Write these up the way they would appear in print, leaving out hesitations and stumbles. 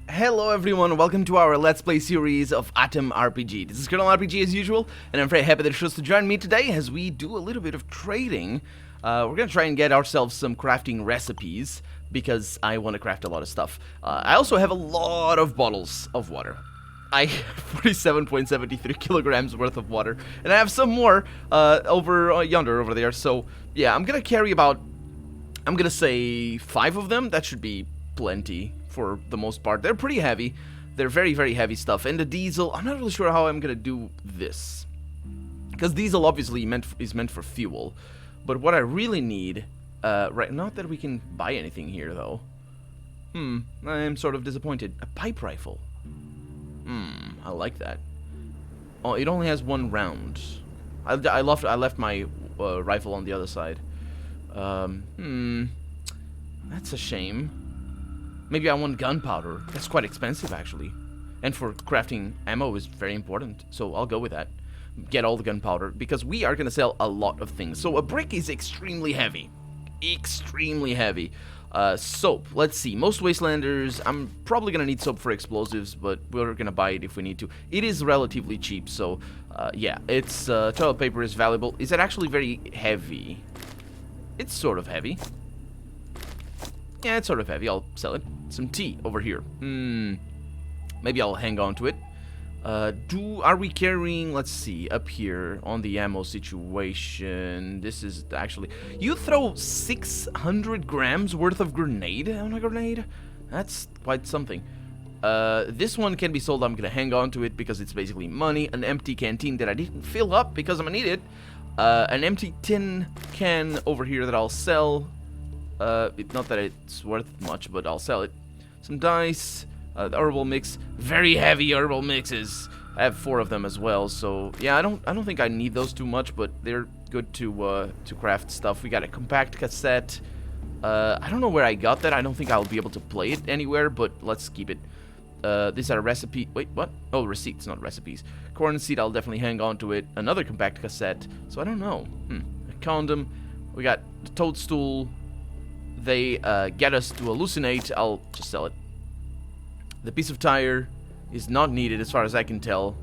Hello everyone, welcome to our Let's Play series of A.T.O.M RPG. This is Colonel RPG as usual, and I'm very happy that you chose to join me today as we do a little bit of trading. We're gonna try and get ourselves some crafting recipes, because I want to craft a lot of stuff. I also have a lot of bottles of water. I have 47.73 kilograms worth of water, and I have some more over yonder over there, so yeah, I'm gonna carry about, I'm gonna say 5 of them. That should be plenty for the most part. They're pretty heavy. They're very, very heavy stuff. And the diesel, I'm not really sure how I'm gonna do this, because diesel obviously is meant for fuel. But what I really need, right, not that we can buy anything here though. I'm sort of disappointed. A pipe rifle. I like that. Oh, it only has 1 round. I left my rifle on the other side. That's a shame. Maybe I want gunpowder. That's quite expensive, actually. And for crafting ammo is very important, so I'll go with that. Get all the gunpowder, because we are going to sell a lot of things. So a brick is extremely heavy. Extremely heavy. Soap. Let's see. Most wastelanders, I'm probably going to need soap for explosives, but we're going to buy it if we need to. It is relatively cheap, so yeah. It's toilet paper is valuable. Is it actually very heavy? It's sort of heavy. Yeah, it's sort of heavy. I'll sell it. Some tea over here. Maybe I'll hang on to it. Are we carrying, let's see, up here on the ammo situation. This is actually, you throw 600 grams worth of grenade on a grenade? That's quite something. This one can be sold. I'm gonna hang on to it because it's basically money. An empty canteen that I didn't fill up because I'm gonna need it. An empty tin can over here that I'll sell. Not that it's worth much, but I'll sell it. Some dice, the herbal mix, very heavy herbal mixes. I have 4 of them as well, so yeah, I don't think I need those too much, but they're good to craft stuff. We got a compact cassette. I don't know where I got that. I don't think I'll be able to play it anywhere, but let's keep it. These are recipe. Wait, what? Oh, receipts, not recipes. Corn seed, I'll definitely hang on to it. Another compact cassette. So I don't know. A condom. We got the toadstool. They get us to hallucinate. I'll just sell it. The piece of tire is not needed as far as I can tell,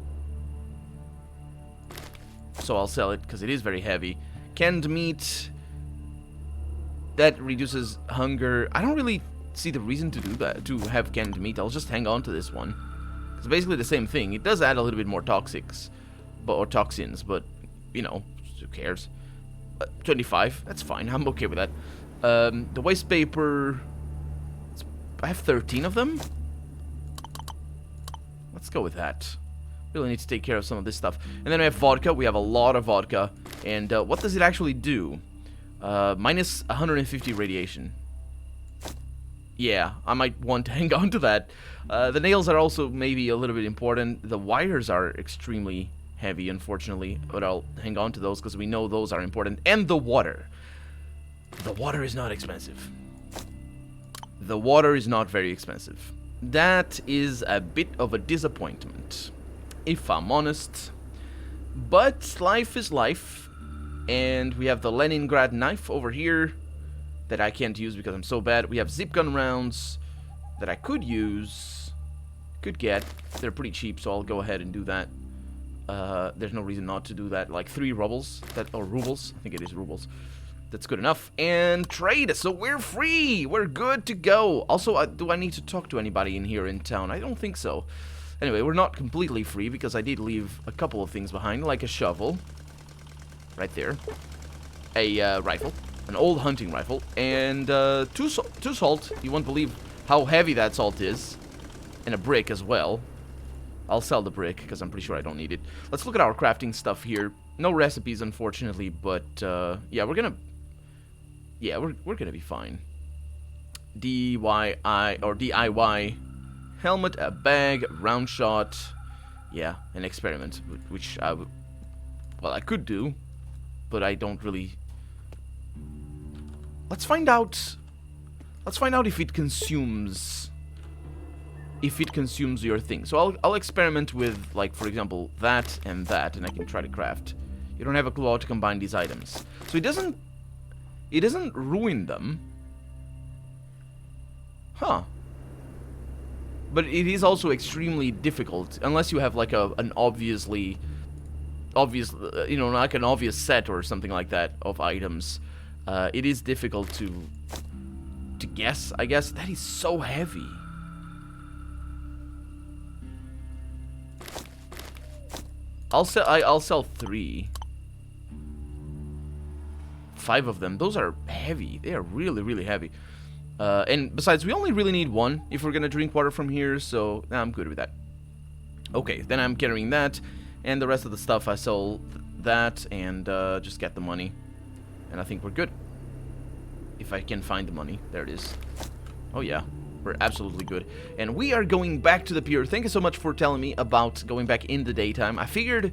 so I'll sell it because it is very heavy. Canned meat, that reduces hunger. I don't really see the reason to do that, to have canned meat. I'll just hang on to this one. It's basically the same thing. It does add a little bit more toxics, or toxins, but you know, who cares? 25, that's fine. I'm okay with that. The waste paper, I have 13 of them. Let's go with that. Really need to take care of some of this stuff. And then we have vodka. We have a lot of vodka. And what does it actually do? Minus 150 radiation. Yeah, I might want to hang on to that. The nails are also maybe a little bit important. The wires are extremely heavy, unfortunately. But I'll hang on to those because we know those are important. And the water. The water is not expensive. The water is not very expensive. That is a bit of a disappointment, if I'm honest. But life is life. And we have the Leningrad knife over here that I can't use because I'm so bad. We have zip gun rounds that I could use. Could get. They're pretty cheap, so I'll go ahead and do that. There's no reason not to do that. Like 3 rubles. Or rubles. I think it is rubles. That's good enough. And trade. So we're free. We're good to go. Also, do I need to talk to anybody in here in town? I don't think so. Anyway, we're not completely free because I did leave a couple of things behind, like a shovel. Right there. A rifle. An old hunting rifle. And 2 salt. You won't believe how heavy that salt is. And a brick as well. I'll sell the brick because I'm pretty sure I don't need it. Let's look at our crafting stuff here. No recipes, unfortunately, but yeah, we're gonna be fine. DIY helmet, a bag, round shot. Yeah, an experiment, which I could do, but I don't really. Let's find out if it consumes. If it consumes your thing. So I'll experiment with, like, for example, that, and I can try to craft. You don't have a clue how to combine these items. So it doesn't ruin them. Huh. But it is also extremely difficult, unless you have like an obvious, you know, like an obvious set or something like that of items. It is difficult to guess, I guess. That is so heavy. I'll sell 3. 5 of them. Those are heavy. They are really, really heavy. And besides, we only really need 1 if we're gonna drink water from here, so I'm good with that. Okay, then I'm carrying that, and the rest of the stuff I sell that and just get the money. And I think we're good. If I can find the money. There it is. Oh yeah, we're absolutely good. And we are going back to the pier. Thank you so much for telling me about going back in the daytime. I figured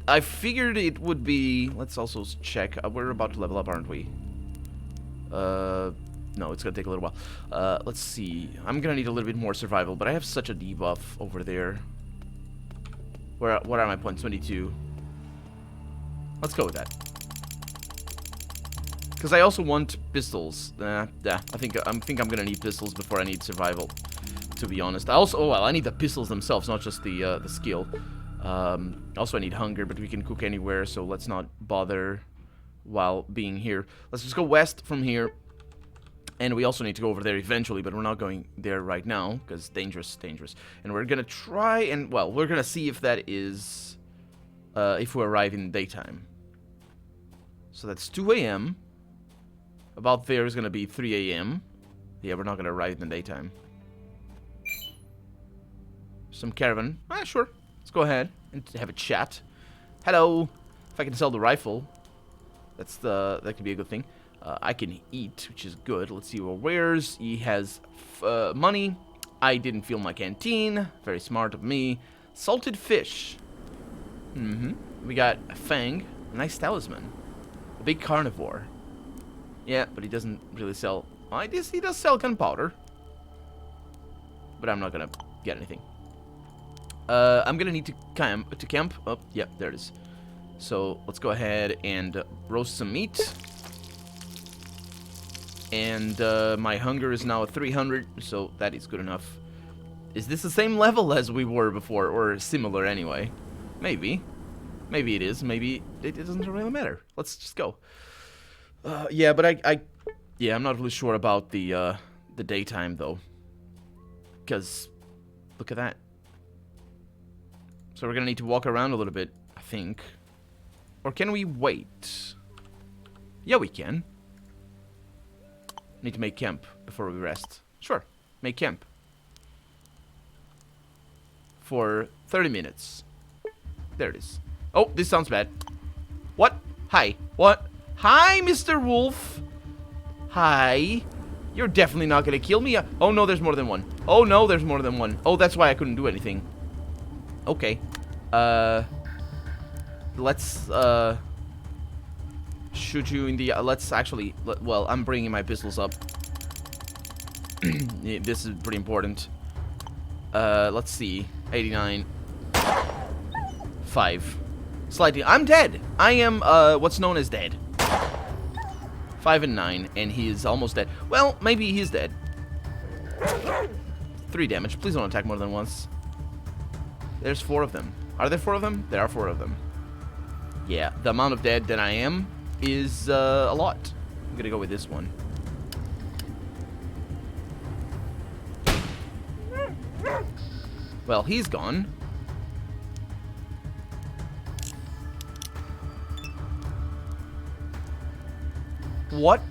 it would be... Let's also check. We're about to level up, aren't we? No, it's gonna take a little while. Let's see. I'm gonna need a little bit more survival, but I have such a debuff over there. What are my points? 22. Let's go with that. Because I also want pistols. I think I'm gonna need pistols before I need survival. To be honest. I also... Oh well, I need the pistols themselves, not just the skill. Also I need hunger, but we can cook anywhere, so let's not bother while being here. Let's just go west from here. And we also need to go over there eventually, but we're not going there right now, because dangerous. And we're gonna try and... Well, we're gonna see if that is... if we arrive in daytime. So that's 2 a.m. About there is gonna be 3 a.m. Yeah, we're not gonna arrive in the daytime. Some caravan. Sure. Let's go ahead and have a chat. Hello. If I can sell the rifle, that could be a good thing. I can eat, which is good. Let's see what wears. He has money. I didn't fill my canteen. Very smart of me. Salted fish. We got a fang. A nice talisman. A big carnivore. Yeah, but he doesn't really sell... I guess he does sell gunpowder. But I'm not gonna get anything. I'm gonna need to camp. Oh, yeah, there it is. So let's go ahead and roast some meat. And my hunger is now at 300, so that is good enough. Is this the same level as we were before, or similar anyway? Maybe. Maybe it is. Maybe it doesn't really matter. Let's just go. Yeah, but I'm not really sure about the daytime though, because look at that. So we're gonna need to walk around a little bit, I think. Or can we wait? Yeah, we can. Need to make camp before we rest. Sure, make camp. For 30 minutes. There it is. Oh, this sounds bad. What? Hi. What? Hi, Mr. Wolf. Hi. You're definitely not gonna kill me. Oh no, there's more than one. Oh no, there's more than one. Oh, that's why I couldn't do anything. Okay. Let's, shoot you in the... let's actually... well, I'm bringing my pistols up. This is pretty important. Let's see. 89. 5. Slightly... I'm dead! I am, what's known as dead. 5 and 9, and he is almost dead. Well, maybe he's dead. 3 damage. Please don't attack more than once. There's 4 of them. Are there 4 of them? There are 4 of them. Yeah, the amount of dead that I am is a lot. I'm gonna go with this one. Well, he's gone. What?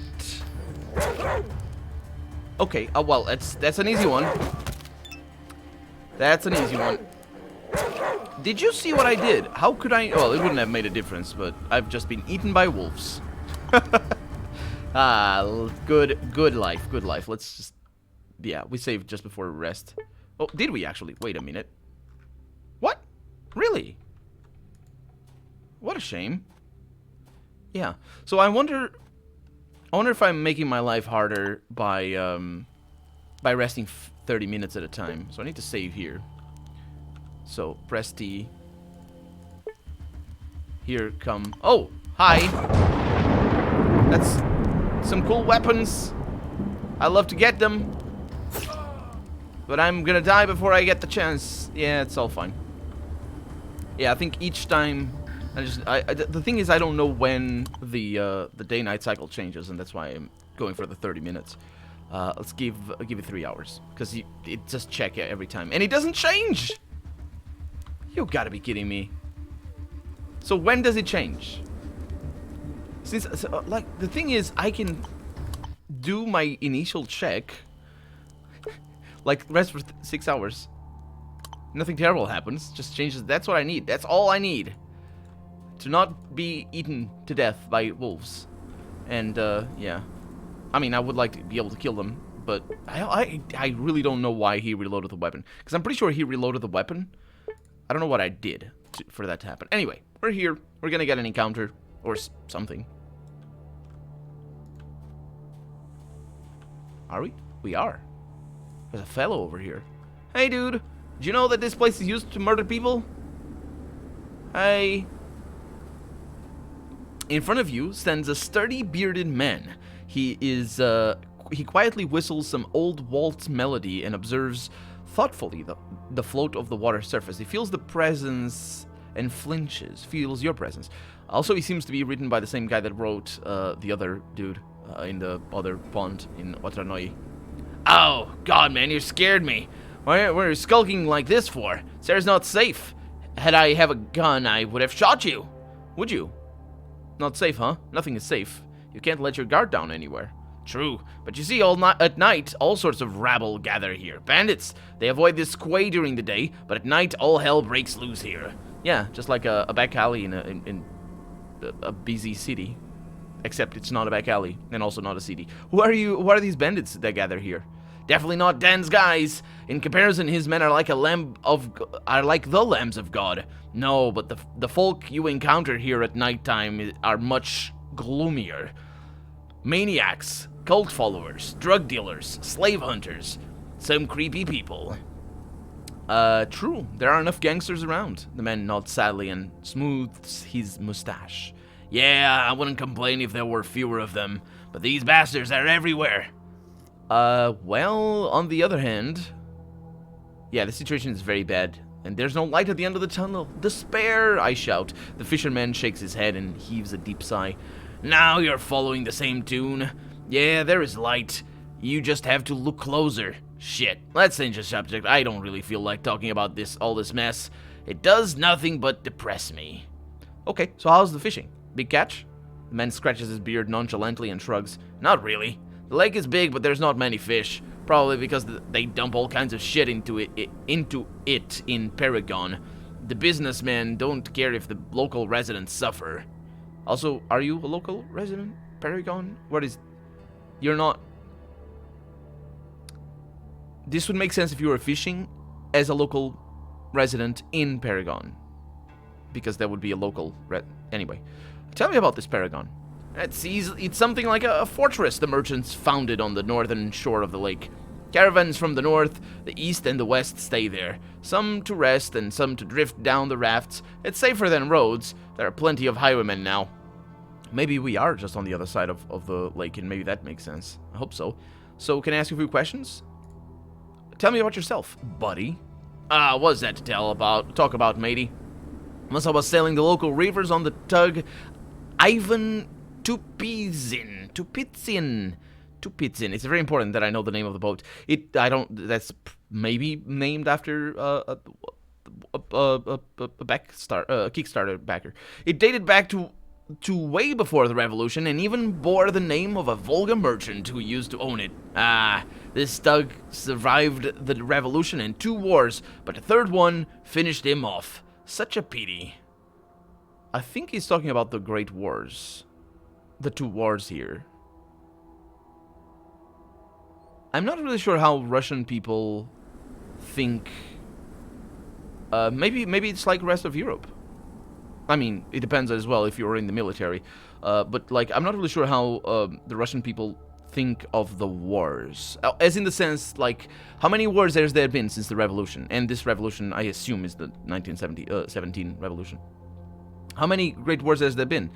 Okay, well, that's an easy one. That's an easy one. Did you see what I did? How could I... Well, it wouldn't have made a difference, but I've just been eaten by wolves. Good life, good life. Let's just... Yeah, we saved just before rest. Oh, did we actually? Wait a minute. What? Really? What a shame. Yeah. So I wonder if I'm making my life harder by resting 30 minutes at a time. So I need to save here. So press T. Here come... Oh, hi. That's some cool weapons. I love to get them. But I'm gonna die before I get the chance. Yeah, it's all fine. Yeah, I think each time... the thing is, I don't know when the day-night cycle changes, and that's why I'm going for the 30 minutes. Let's give it 3 hours, because it just check it every time, and it doesn't change. You gotta be kidding me. So when does it change? Like, the thing is, I can do my initial check, like, rest for 6 hours. Nothing terrible happens, just changes. That's what I need. That's all I need. To not be eaten to death by wolves. And, yeah. I mean, I would like to be able to kill them, but I really don't know why he reloaded the weapon. Because I'm pretty sure he reloaded the weapon. I don't know what I did for that to happen. Anyway, we're here. We're gonna get an encounter. Or something. Are we? We are. There's a fellow over here. Hey, dude. Do you know that this place is used to murder people? Hey. In front of you stands a sturdy, bearded man. He quietly whistles some old waltz melody and observes thoughtfully the float of the water surface. He feels the presence and flinches. Feels your presence. Also, he seems to be written by the same guy that wrote the other dude in the other pond in Otranoi. Oh, God, man, you scared me. What are you skulking like this for? Sarah's not safe. Had I have a gun, I would have shot you. Would you? Not safe, huh? Nothing is safe. You can't let your guard down anywhere. True, but you see, at night, all sorts of rabble gather here. Bandits. They avoid this quay during the day, but at night, all hell breaks loose here. Yeah, just like a back alley in a busy city. Except it's not a back alley, and also not a city. Who are these bandits that gather here? Definitely not Dan's guys. In comparison, his men are like the lambs of God. No, but the folk you encounter here at nighttime are much gloomier. Maniacs, cult followers, drug dealers, slave hunters, some creepy people. True, there are enough gangsters around. The man nods sadly and smooths his mustache. Yeah, I wouldn't complain if there were fewer of them, but these bastards are everywhere. Well, on the other hand... Yeah, the situation is very bad, and there's no light at the end of the tunnel. Despair, I shout. The fisherman shakes his head and heaves a deep sigh. Now you're following the same tune. Yeah, there is light. You just have to look closer. Shit, let's change the subject. I don't really feel like talking about all this mess. It does nothing but depress me. Okay, so how's the fishing? Big catch? The man scratches his beard nonchalantly and shrugs. Not really. The lake is big, but there's not many fish. Probably because they dump all kinds of shit into it in Paragon. The businessmen don't care if the local residents suffer. Also, are you a local resident? Paragon? You're not... This would make sense if you were fishing as a local resident in Paragon. Because that would be a local... Anyway, tell me about this Paragon. It's something like a fortress the merchants founded on the northern shore of the lake. Caravans from the north, the east, and the west stay there. Some to rest and some to drift down the rafts. It's safer than roads. There are plenty of highwaymen now. Maybe we are just on the other side of the lake, and maybe that makes sense. I hope so. So, can I ask you a few questions? Tell me about yourself, buddy. What's that to talk about, matey? Once I was sailing the local rivers on the tug Ivan Tupitsin. It's very important that I know the name of the boat. That's maybe named after a Kickstarter backer. It dated back to way before the revolution and even bore the name of a Volga merchant who used to own it. This tug survived the revolution and 2 wars, but the third one finished him off. Such a pity. I think he's talking about the Great Wars. The 2 wars here. I'm not really sure how Russian people think. Maybe it's like the rest of Europe. I mean, it depends as well if you're in the military. But like, I'm not really sure how the Russian people think of the wars. As in the sense, like, how many wars has there been since the revolution? And this revolution, I assume, is the 1917 revolution. How many great wars has there been?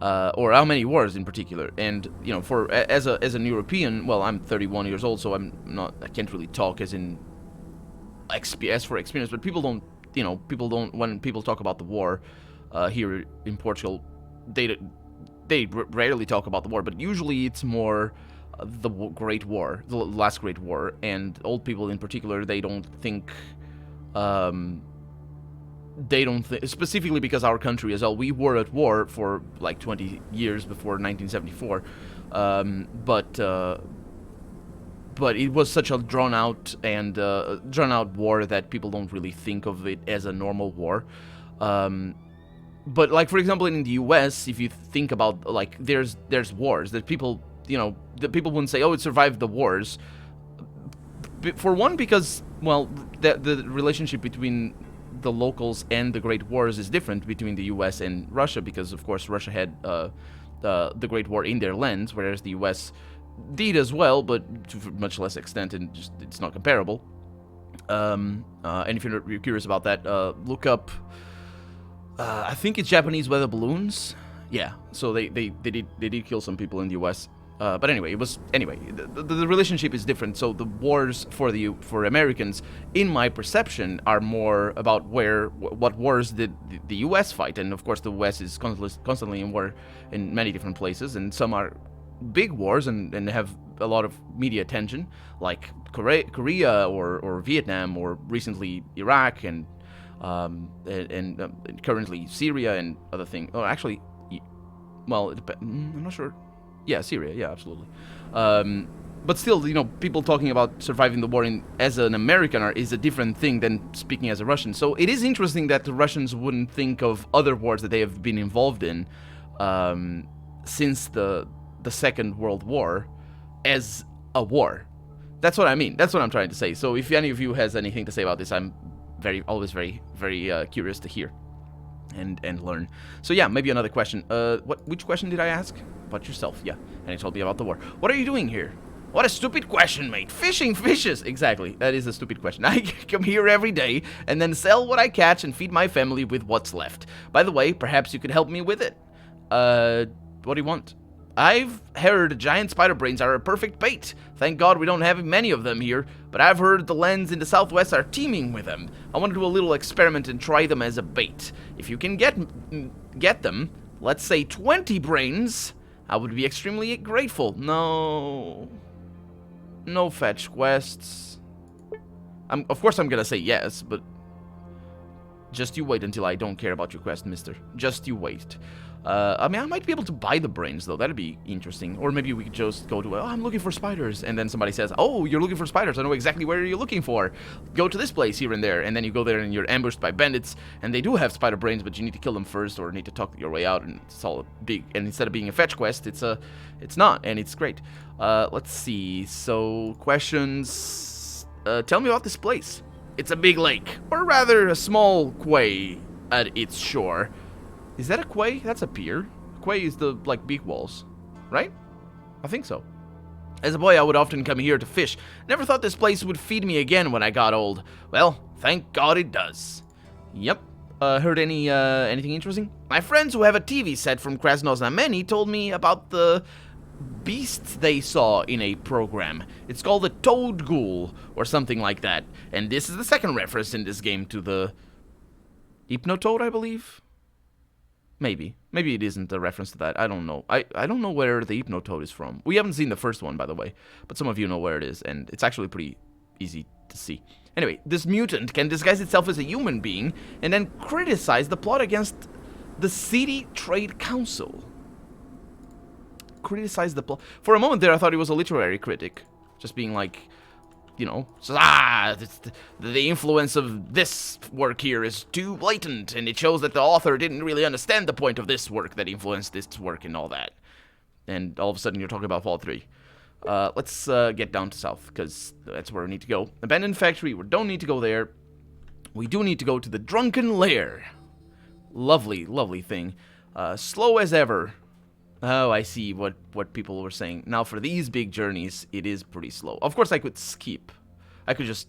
Or how many wars in particular? And, you know, as an European, well, I'm 31 years old, so I can't really talk as in as for experience, but people don't, when people talk about the war here in Portugal, they rarely talk about the war, but usually it's more the Great War, the last Great War, and old people in particular, they don't think, specifically because our country as well, we were at war for like 20 years before 1974, but it was such a drawn out war that people don't really think of it as a normal war. But like, for example, in the US, if you think about, like, there's wars that people, the people wouldn't say, oh, it survived the wars. For one, because, well, the relationship between the locals and the Great Wars is different between the US and Russia, because, of course, Russia had the Great War in their lands, whereas the US did as well, but to much less extent, and just it's not comparable. And if you're curious about that, look up, I think it's Japanese weather balloons. Yeah, so they did kill some people in the US. But anyway, the relationship is different. So the wars for Americans, in my perception, are more about what wars did the US fight, and of course the US is constantly in war in many different places, and some are big wars and have a lot of media attention, like Korea or Vietnam, or recently Iraq, and currently Syria and other things. Oh, actually, well, I'm not sure. Yeah, Syria. Yeah, absolutely. But still, people talking about surviving the war as an American is a different thing than speaking as a Russian. So it is interesting that the Russians wouldn't think of other wars that they have been involved in since the Second World War as a war. That's what I mean. That's what I'm trying to say. So if any of you has anything to say about this, I'm always very curious to hear and learn. So yeah, maybe another question. Which question did I ask? About yourself, yeah. And he told me about the war. What are you doing here? What a stupid question, mate. Fishing fishes. Exactly, that is a stupid question. I come here every day and then sell what I catch and feed my family with what's left. By the way, perhaps you could help me with it. What do you want? I've heard giant spider brains are a perfect bait. Thank God we don't have many of them here, but I've heard the lands in the southwest are teeming with them. I want to do a little experiment and try them as a bait. If you can get them, let's say 20 brains, I would be extremely grateful. No fetch quests. Of course I'm gonna say yes, but just you wait until I don't care about your quest, mister. Just you wait. I mean, I might be able to buy the brains, though. That'd be interesting. Or maybe we could just go to, I'm looking for spiders. And then somebody says, oh, you're looking for spiders. I know exactly where you're looking for. Go to this place here and there. And then you go there and you're ambushed by bandits. And they do have spider brains, but you need to kill them first or need to talk your way out. And it's all big. And instead of being a fetch quest, it's not. And it's great. Let's see. So, questions. Tell me about this place. It's a big lake. Or rather, a small quay at its shore. Is that a quay? That's a pier. Quay is the, big walls, right? I think so. As a boy, I would often come here to fish. Never thought this place would feed me again when I got old. Well, thank God it does. Yep. Heard anything interesting? My friends who have a TV set from Krasnoznameni told me about the beasts they saw in a program. It's called the Toad Ghoul, or something like that. And this is the second reference in this game to the Hypnotoad, I believe? Maybe it isn't a reference to that. I don't know. I don't know where the Hypnotoad is from. We haven't seen the first one, by the way, but some of you know where it is, and it's actually pretty easy to see. Anyway, this mutant can disguise itself as a human being and then criticize the plot against the City Trade Council. Criticize the plot. For a moment there, I thought he was a literary critic, just being like, says, the influence of this work here is too blatant, and it shows that the author didn't really understand the point of this work that influenced this work and all that. And all of a sudden you're talking about Fallout 3. Let's get down to south, because that's where we need to go. Abandoned factory, we don't need to go there. We do need to go to the Drunken Lair. Lovely, lovely thing. Slow as ever. Oh, I see what people were saying. Now, for these big journeys, it is pretty slow. Of course, I could skip. I could just,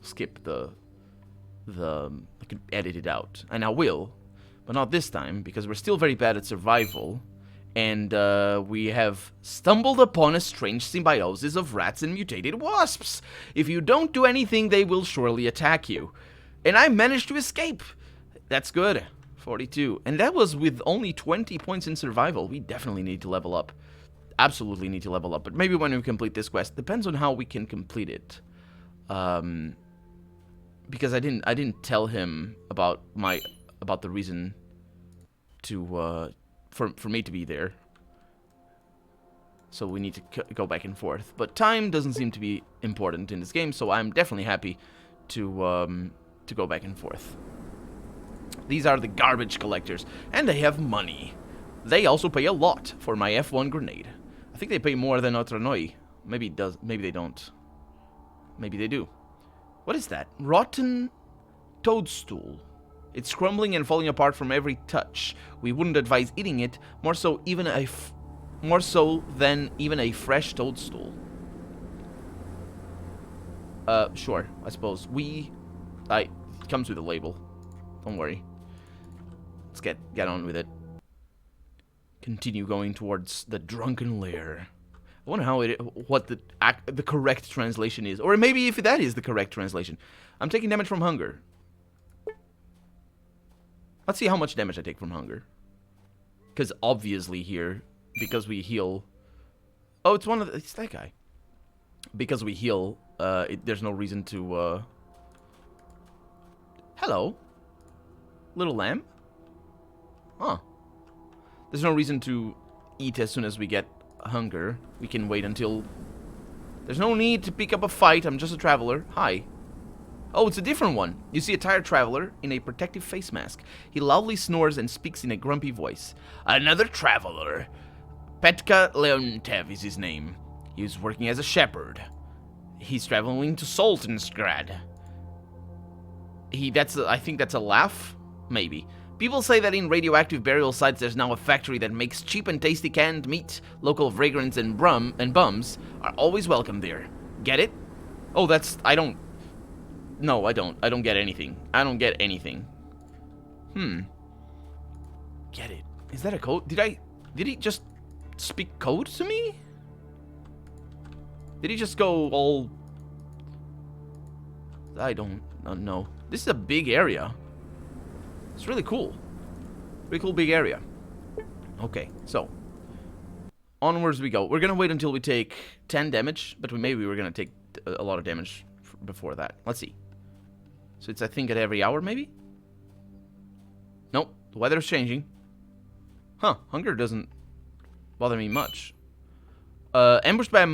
skip I could edit it out. And I will, but not this time, because we're still very bad at survival. And we have stumbled upon a strange symbiosis of rats and mutated wasps. If you don't do anything, they will surely attack you. And I managed to escape. That's good. 42. And that was with only 20 points in survival. We definitely need to level up. Absolutely need to level up. But maybe when we complete this quest. Depends on how we can complete it. Because I didn't tell him about the reason to for me to be there. So we need to go back and forth. But time doesn't seem to be important in this game, so I'm definitely happy to go back and forth. These are the garbage collectors, and they have money. They also pay a lot for my F1 grenade. I think they pay more than Otranoi. Maybe it does. Maybe they don't. Maybe they do. What is that? Rotten toadstool. It's crumbling and falling apart from every touch. We wouldn't advise eating it. More so than even a fresh toadstool. Sure. I suppose it comes with a label. Don't worry. Let's get on with it. Continue going towards the drunken lair. I wonder what the correct translation is, or maybe if that is the correct translation. I'm taking damage from hunger. Let's see how much damage I take from hunger. Because obviously here, because we heal. Oh, it's that guy. Because we heal, there's no reason to. Hello, little lamb. Huh. There's no reason to eat as soon as we get hunger. We can wait until... There's no need to pick up a fight. I'm just a traveler. Hi. Oh, it's a different one. You see a tired traveler in a protective face mask. He loudly snores and speaks in a grumpy voice. Another traveler. Petka Leontev is his name. He's working as a shepherd. He's traveling to Sultansgrad. I think that's a laugh? Maybe. People say that in radioactive burial sites there's now a factory that makes cheap and tasty canned meat. Local vagrants and bums are always welcome there. Get it? Oh, No, I don't. I don't get anything. I don't get anything. Get it. Is that a code? Did he just speak code to me? Did he just go all... I don't know. This is a big area. It's really cool. Pretty cool big area. Okay, so. Onwards we go. We're gonna wait until we take 10 damage, but maybe we're gonna take a lot of damage before that. Let's see. So it's, I think, at every hour, maybe? Nope, the weather's changing. Huh, hunger doesn't bother me much. Ambushed by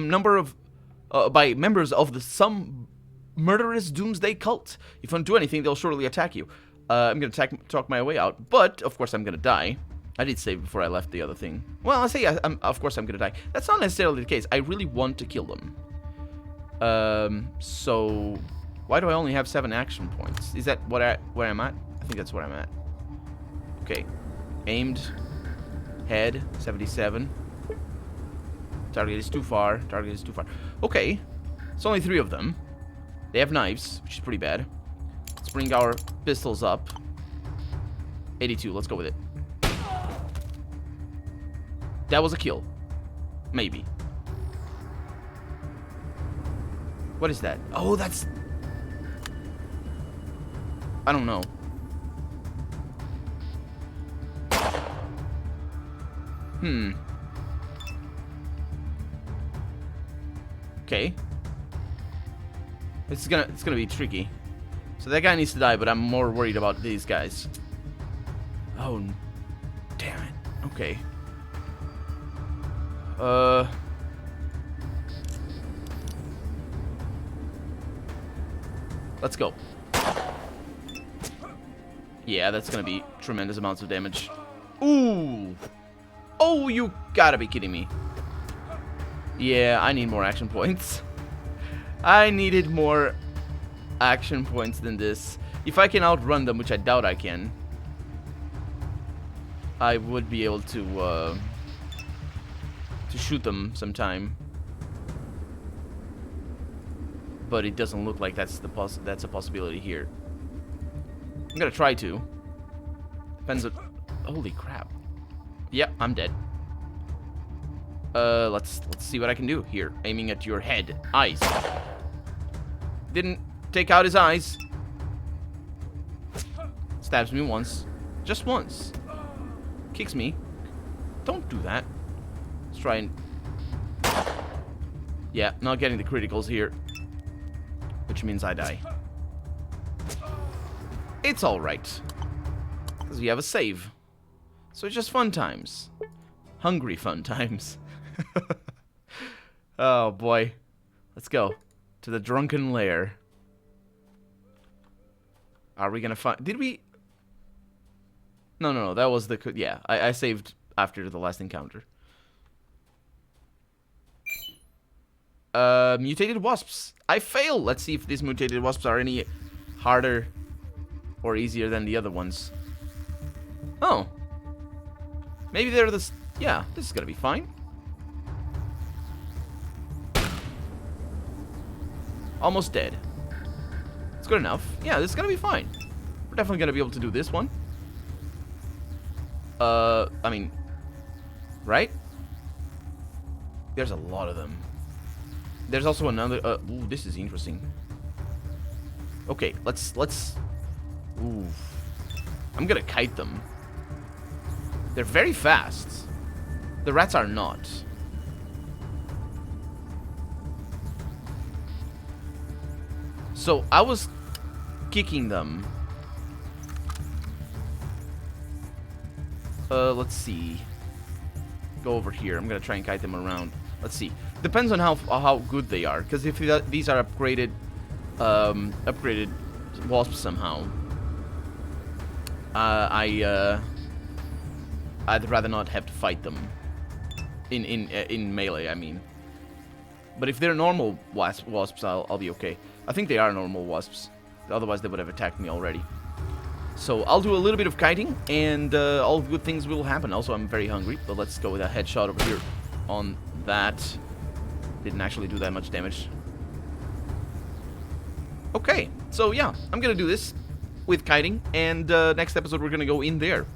by members of some murderous doomsday cult. If you don't do anything, they'll surely attack you. I'm gonna talk my way out, but of course I'm gonna die. I did save before I left the other thing. Well, I say of course I'm gonna die. That's not necessarily the case. I really want to kill them. So why do I only have 7 action points? Is that where I'm at? I think that's where I'm at. Okay, aimed, head 77. Target is too far. Target is too far. Okay, it's only 3 of them. They have knives, which is pretty bad. Let's bring our pistols up. 82, let's go with it. That was a kill. Maybe. What is that? Oh, that's... I don't know. Okay. It's gonna be tricky. So that guy needs to die, but I'm more worried about these guys. Oh, damn it. Okay. Let's go. Yeah, that's gonna be tremendous amounts of damage. Ooh. Oh, you gotta be kidding me. Yeah, I need more action points. I needed more action points than this. If I can outrun them, which I doubt I can, I would be able to shoot them sometime. But it doesn't look like that's a possibility here. I'm gonna try to. Depends on... Holy crap. Yep, I'm dead. Let's see what I can do here. Aiming at your head. Eyes. Didn't take out his eyes. Stabs me once. Just once. Kicks me. Don't do that. Let's try and... Yeah, not getting the criticals here. Which means I die. It's alright. Because we have a save. So it's just fun times. Hungry fun times. Oh boy. Let's go. To the drunken lair. Are we gonna find... Did we... No. That was the... Yeah, I saved after the last encounter. Mutated wasps. I fail. Let's see if these mutated wasps are any harder or easier than the other ones. Oh. Maybe they're the... Yeah, this is gonna be fine. Almost dead. It's good enough. Yeah, this is gonna be fine. We're definitely gonna be able to do this one. I mean... Right? There's a lot of them. There's also another... ooh, this is interesting. Okay, let's... Ooh. I'm gonna kite them. They're very fast. The rats are not. So, I was kicking them. Let's see. Go over here. I'm gonna try and kite them around. Let's see. Depends on how good they are. Because if these are upgraded... upgraded wasps somehow... I'd rather not have to fight them. In melee, I mean. But if they're normal wasps, I'll be okay. I think they are normal wasps. Otherwise, they would have attacked me already. So, I'll do a little bit of kiting, and all good things will happen. Also, I'm very hungry, but let's go with a headshot over here on that. Didn't actually do that much damage. Okay, so yeah, I'm gonna do this with kiting, and next episode we're gonna go in there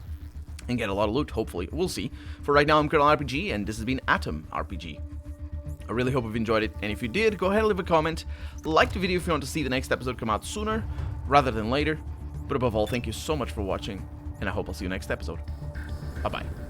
and get a lot of loot, hopefully. We'll see. For right now, I'm Colonel RPG, and this has been A.T.O.M RPG. I really hope you've enjoyed it, and if you did, go ahead and leave a comment. Like the video if you want to see the next episode come out sooner rather than later. But above all, thank you so much for watching, and I hope I'll see you next episode. Bye-bye.